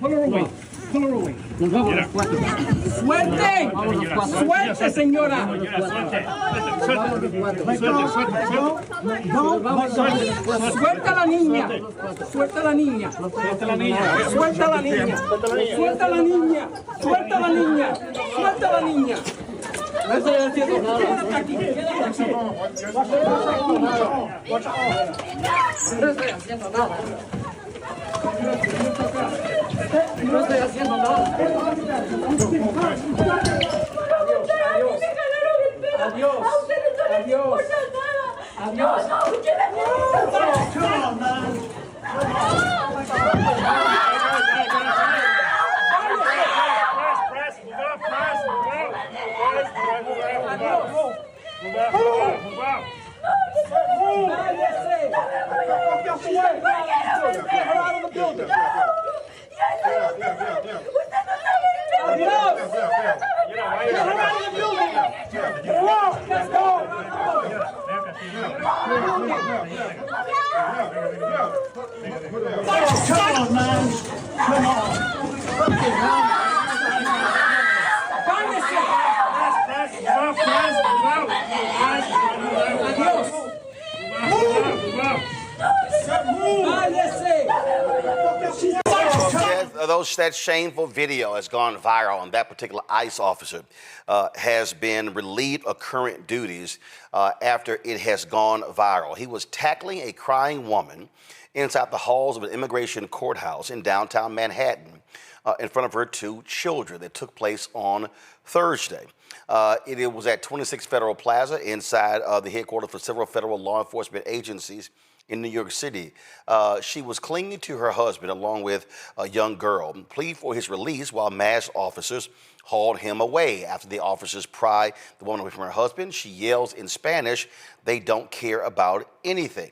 Pull her away. Pull her away. Suerte. Suerte, señora. Suelta a la niña. Suelta a la niña. Suelta a la niña. Suelta a la niña. Suelta a la niña. Suelta a la niña. Suelta a la niña. No estoy haciendo nada. Quédate aquí. Quédate aquí. No estoy haciendo nada. No estoy haciendo nada. Adiós. Adiós. Adiós. Adiós. That shameful video has gone viral, and that particular ICE officer has been relieved of current duties after it has gone viral. He was tackling a crying woman inside the halls of an immigration courthouse in downtown Manhattan in front of her two children. That took place on Thursday. It was at 26 Federal Plaza inside the headquarters for several federal law enforcement agencies in New York City. She was clinging to her husband along with a young girl, pleading for his release while masked officers hauled him away. After the officers pry the woman away from her husband, she yells in Spanish, "They don't care about anything."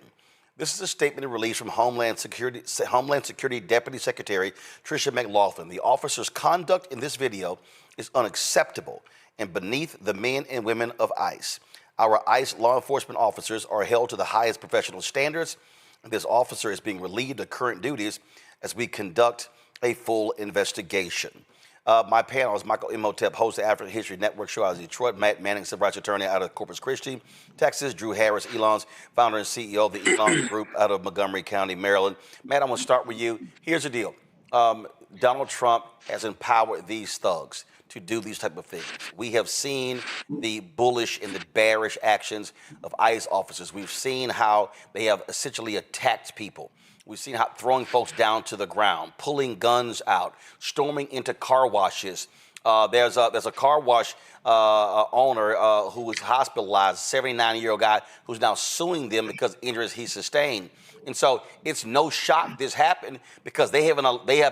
This is a statement released from Homeland Security Deputy Secretary Tricia McLaughlin. The officers' conduct in this video is unacceptable and beneath the men and women of ICE. Our ICE law enforcement officers are held to the highest professional standards, and this officer is being relieved of current duties as we conduct a full investigation. My panel is Michael Imhotep, host of the African History Network show out of Detroit, Matt Manning, civil rights attorney out of Corpus Christi, Texas, Drew Harris, Elon's founder and CEO of the Elon Group out of Montgomery County, Maryland. Matt, I'm going to start with you. Here's the deal. Donald Trump has empowered these thugs to do these type of things. We have seen the bullish and the bearish actions of ICE officers. We've seen how they have essentially attacked people. We've seen how throwing folks down to the ground, pulling guns out, storming into car washes. There's a car wash owner who was hospitalized, a 79-year-old guy who's now suing them because of injuries he sustained. And so it's no shock this happened because they have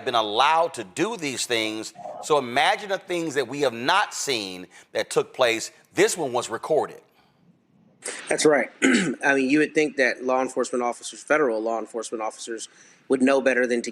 been allowed to do these things. So imagine the things that we have not seen that took place. This one was recorded. That's right. I mean, you would think that law enforcement officers, federal law enforcement officers, would know better than to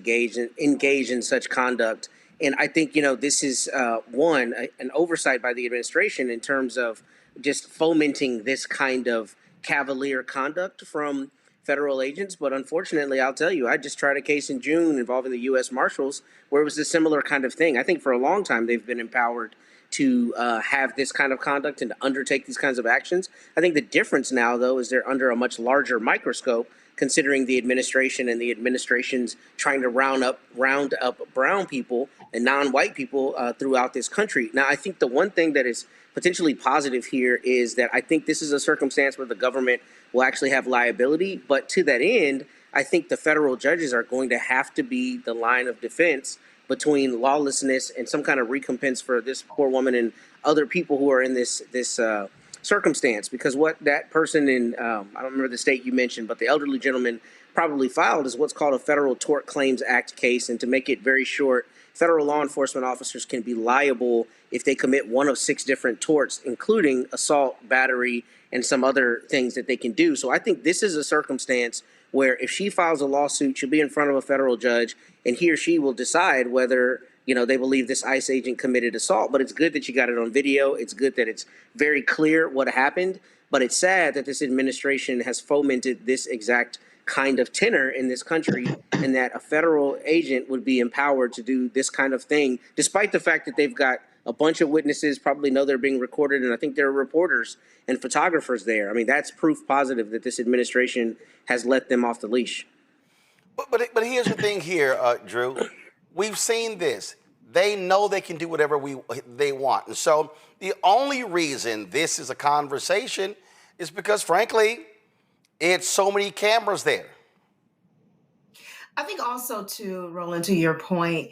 engage in such conduct. And I think, this is, an oversight by the administration in terms of just fomenting this kind of cavalier conduct from federal agents. But unfortunately, I'll tell you, I just tried a case in June involving the U.S. Marshals where it was a similar kind of thing. I think for a long time they've been empowered to have this kind of conduct and to undertake these kinds of actions. I think the difference now, though, is they're under a much larger microscope, considering the administration and the administration's trying to round up brown people and non-white people throughout this country. Now, I think the one thing that is potentially positive here is that I think this is a circumstance where the government will actually have liability. But to that end, I think the federal judges are going to have to be the line of defense between lawlessness and some kind of recompense for this poor woman and other people who are in this circumstance. Because what that person in, I don't remember the state you mentioned, but the elderly gentleman probably filed is what's called a Federal Tort Claims Act case. And to make it very short, federal law enforcement officers can be liable if they commit one of 6 different torts, including assault, battery, and some other things that they can do. So I think this is a circumstance where if she files a lawsuit, she'll be in front of a federal judge, and he or she will decide whether, they believe this ICE agent committed assault. But it's good that you got it on video. It's good that it's very clear what happened. But it's sad that this administration has fomented this exact kind of tenor in this country, and that a federal agent would be empowered to do this kind of thing, despite the fact that they've got a bunch of witnesses, probably know they're being recorded, and I think there are reporters and photographers there. I mean, that's proof positive that this administration has let them off the leash. But here's the thing here, Drew. We've seen this. They know they can do whatever they want. And so the only reason this is a conversation is because, frankly, it's so many cameras there. I think also, too, Roland, to your point,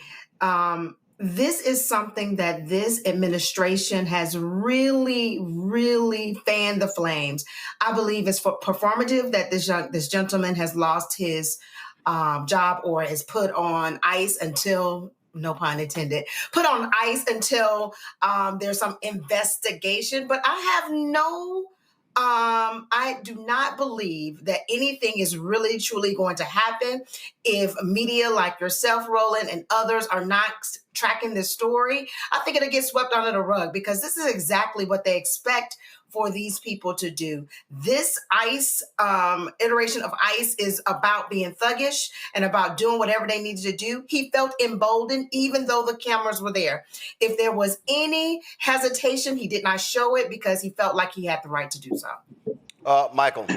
this is something that this administration has really, really fanned the flames. I believe it's performative that this gentleman has lost his job or is put on ice until, no pun intended, put on ice until there's some investigation. But I do not believe that anything is really, truly going to happen if media like yourself, Roland, and others are not tracking this story. I think it'll get swept under the rug because this is exactly what they expect for these people to do. This ICE iteration of ICE is about being thuggish and about doing whatever they needed to do. He felt emboldened, even though the cameras were there. If there was any hesitation, he did not show it because he felt like he had the right to do so. Michael.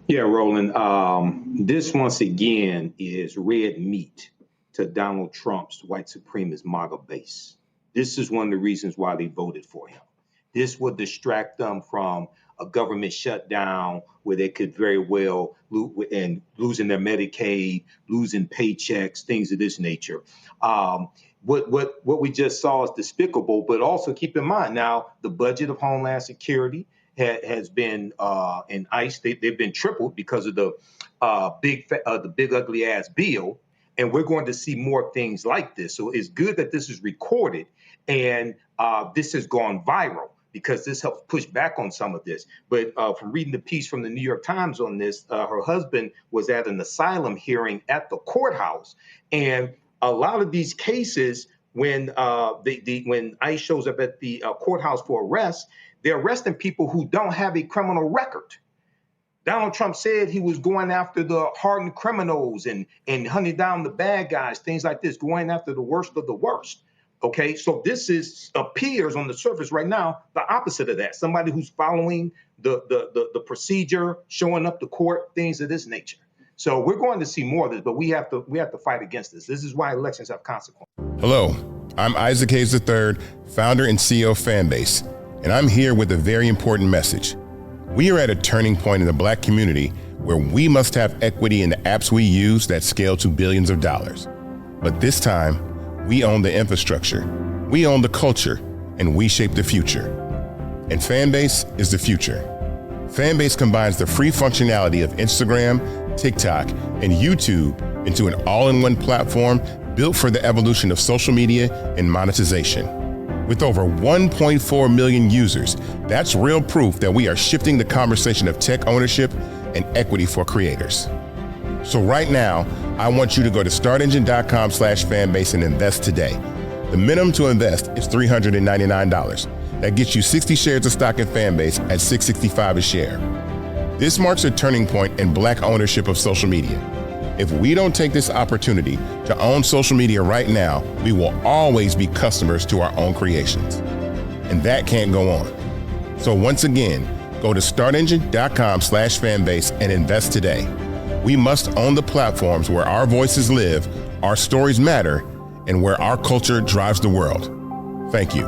Yeah, Roland. This once again is red meat to Donald Trump's white supremacist MAGA base. This is one of the reasons why they voted for him. This would distract them from a government shutdown where they could very well losing their Medicaid, losing paychecks, things of this nature. What we just saw is despicable, but also keep in mind now the budget of Homeland Security has been in ICE. They've been tripled because of the big ugly ass bill, and we're going to see more things like this. So it's good that this is recorded and this has gone viral, because this helps push back on some of this. But from reading the piece from the New York Times on this, her husband was at an asylum hearing at the courthouse. And a lot of these cases, when when ICE shows up at the courthouse for arrest, they're arresting people who don't have a criminal record. Donald Trump said he was going after the hardened criminals and hunting down the bad guys, things like this, going after the worst of the worst. Okay, so this appears on the surface right now the opposite of that. Somebody who's following the procedure, showing up to court, things of this nature. So we're going to see more of this, but we have to fight against this. This is why elections have consequences. Hello, I'm Isaac Hayes III, founder and CEO of Fanbase, and I'm here with a very important message. We are at a turning point in the Black community where we must have equity in the apps we use that scale to billions of dollars. But this time, we own the infrastructure, we own the culture, and we shape the future. And Fanbase is the future. Fanbase combines the free functionality of Instagram, TikTok, and YouTube into an all-in-one platform built for the evolution of social media and monetization. With over 1.4 million users, that's real proof that we are shifting the conversation of tech ownership and equity for creators. So right now, I want you to go to startengine.com/fanbase and invest today. The minimum to invest is $399. That gets you 60 shares of stock in Fanbase at $665 a share. This marks a turning point in Black ownership of social media. If we don't take this opportunity to own social media right now, we will always be customers to our own creations. And that can't go on. So once again, go to startengine.com/fanbase and invest today. We must own the platforms where our voices live, our stories matter, and where our culture drives the world. Thank you.